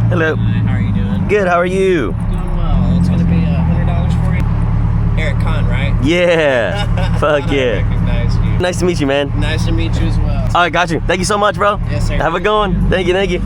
Hello. Hi, how are you doing? Good, how are you? Doing well. It's going to be $100 for you. Eric Kahn, right? Yeah. Fuck I yeah. recognize you. Nice to meet you, man. Nice to meet you as well. All right, got you. Thank you so much, bro. Yes, sir. Have a good one. Thank you, thank you.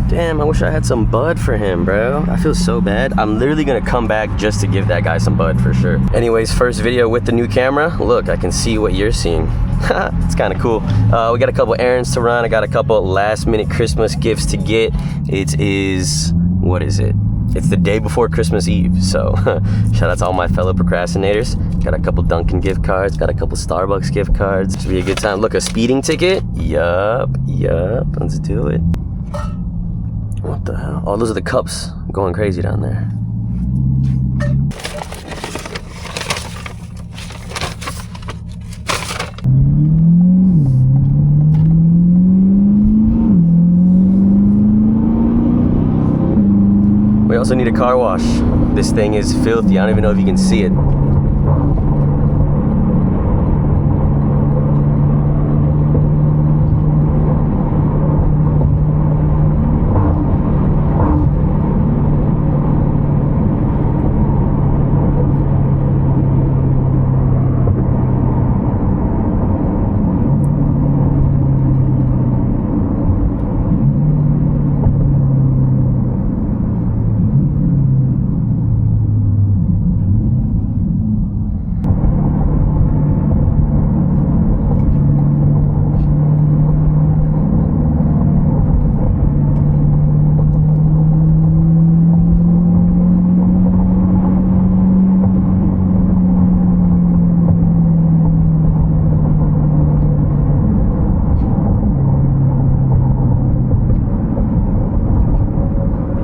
Damn, I wish I had some bud for him, bro. I feel so bad. I'm literally gonna come back just to give that guy some bud for sure. Anyways, first video with the new camera. Look, I can see what you're seeing. It's kind of cool. We got a couple errands to run. I got a couple last minute Christmas gifts to get. It is, what is it? It's the day before Christmas Eve, so shout out to all my fellow procrastinators. Got a couple Dunkin' gift cards, got a couple Starbucks gift cards. Should be a good time. Look, a speeding ticket. Yup. Let's do it. What the hell? Oh, those are the cups going crazy down there. We also need a car wash. This thing is filthy. I don't even know if you can see it.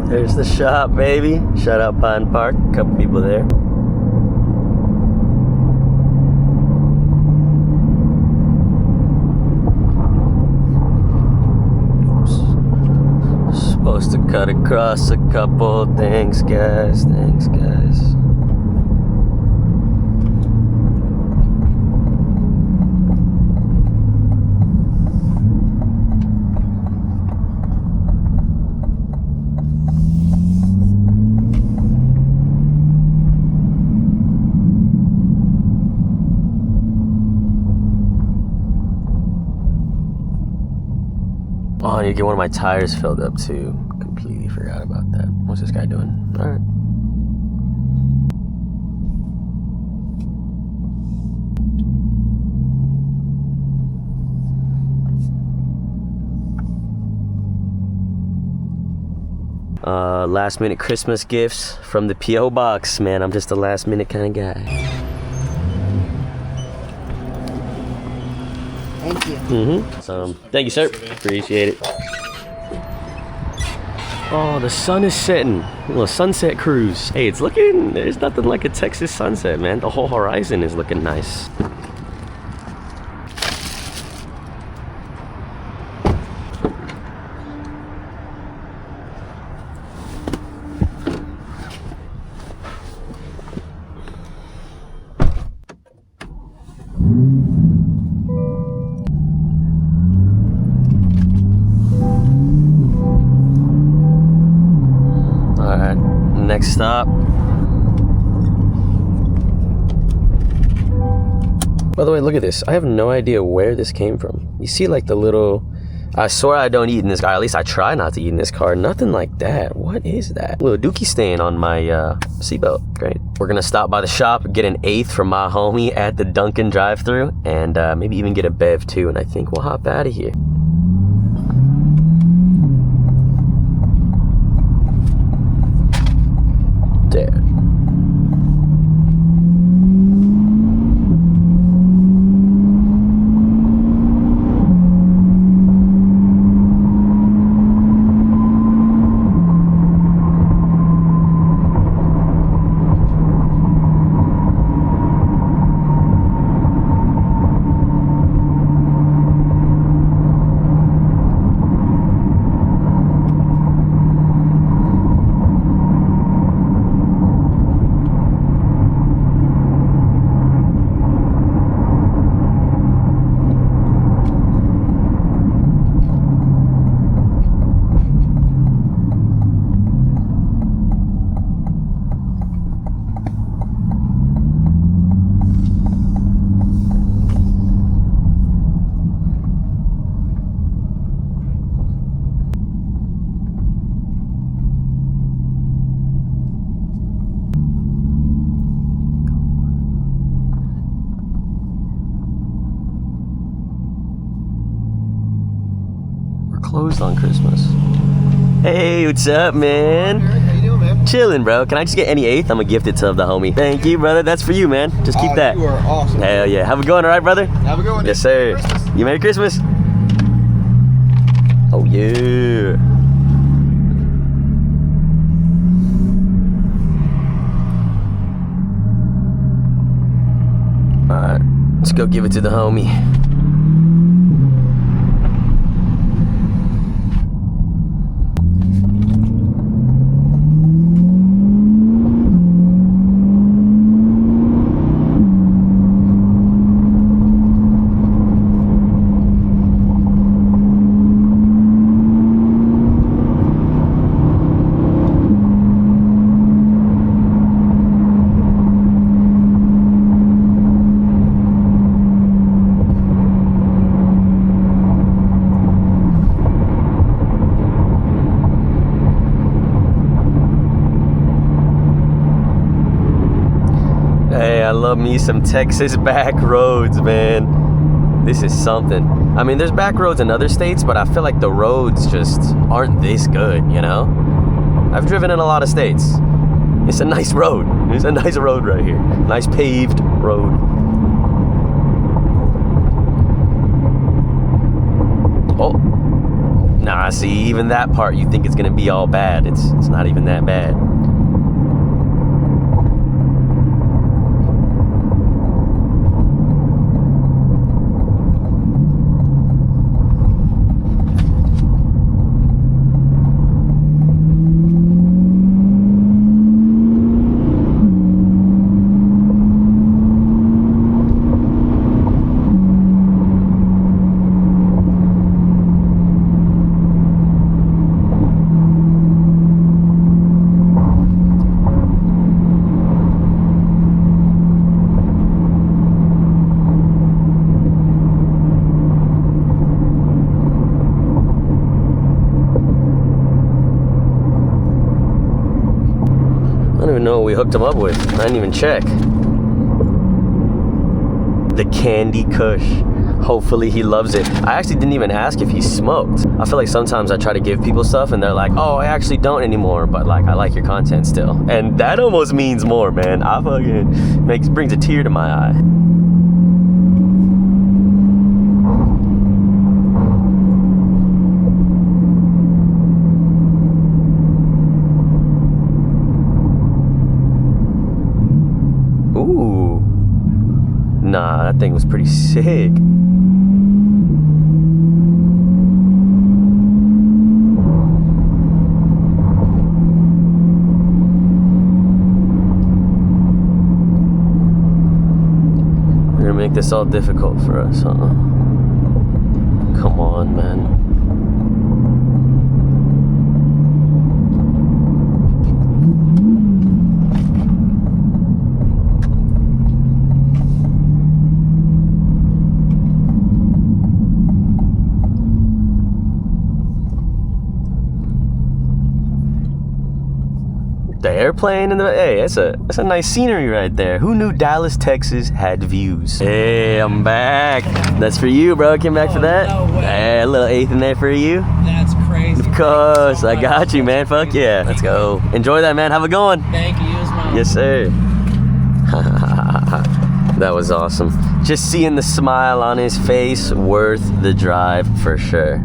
There's the shop, baby. Shout out Pine Park. A couple people there. Oops. Supposed to cut across a couple. Thanks, guys. Thanks, guys. Oh, I need to get one of my tires filled up too. Completely forgot about that. What's this guy doing? Alright. Last minute Christmas gifts from the PO box. Man, I'm just a last minute kind of guy. Thank you. Thank you, sir. Appreciate it. Oh, the sun is setting. A little sunset cruise. Hey, it's looking, there's nothing like a Texas sunset, man. The whole horizon is looking nice. Next stop. By the way, look at this. I have no idea where this came from. You see like the little, I swear I don't eat in this car. At least I try not to eat in this car. Nothing like that. What is that? Little dookie stain on my seatbelt. Great. We're gonna stop by the shop, get an eighth from my homie at the Dunkin' drive-thru, and maybe even get a bev too, and I think we'll hop out of here. There. closed on Christmas. Hey, what's up, man? How you doing, man? Chilling, bro. Can I just get any eighth? I'm gonna gift it to the homie. Thank you, brother. That's for you, man. Just keep that. You are awesome. Hell yeah. Have a good one, all right, brother? Have a good one. Yes, sir. You Merry Christmas. Oh, yeah. All right. Let's go give it to the homie. Hey, I love me some Texas back roads, man. This is something. I mean, there's back roads in other states, but I feel like the roads just aren't this good, you know? I've driven in a lot of states. It's a nice road. It's a nice road right here. Nice paved road. Oh. Nah, see, even that part you think it's gonna be all bad. It's not even that bad. I don't even know what we hooked him up with. I didn't even check. The Candy Kush. Hopefully he loves it. I actually didn't even ask if he smoked. I feel like sometimes I try to give people stuff and they're like, oh, I actually don't anymore, but like I like your content still. And that almost means more, man. I fucking brings a tear to my eye. Ooh. Nah, that thing was pretty sick. We're gonna make this all difficult for us, huh? Come on, man. The airplane and the hey, that's a nice scenery right there. Who knew Dallas, Texas had views? Hey, I'm back. That's for you, bro. Came back for that. No way. Hey, a little eighth in there for you. That's crazy. Of course, I got you, man. Fuck yeah. Let's go. Enjoy that, man. Have a good one. Thank you as well. Yes, sir. That was awesome. Just seeing the smile on his face, worth the drive for sure.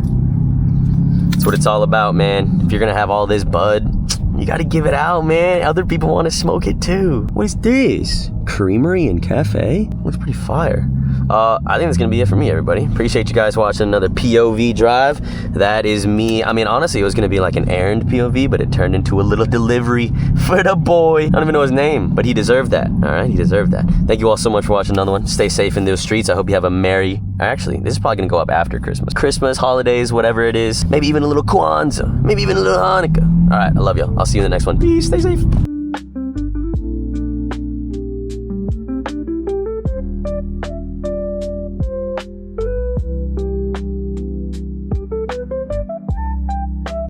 That's what it's all about, man. If you're gonna have all this bud, you gotta give it out, man. Other people want to smoke it too. What is this? Creamery and cafe? Looks pretty fire. I think that's gonna be it for me, everybody. Appreciate you guys watching another POV drive. That is me. I mean, honestly, it was gonna be like an errand POV, but it turned into a little delivery for the boy. I don't even know his name, but he deserved that. All right, he deserved that. Thank you all so much for watching another one. Stay safe in those streets. I hope you have a merry. Actually, this is probably gonna go up after Christmas. Christmas, holidays, whatever it is. Maybe even a little Kwanzaa. Maybe even a little Hanukkah. All right, I love y'all. I'll see you in the next one. Peace. Stay safe.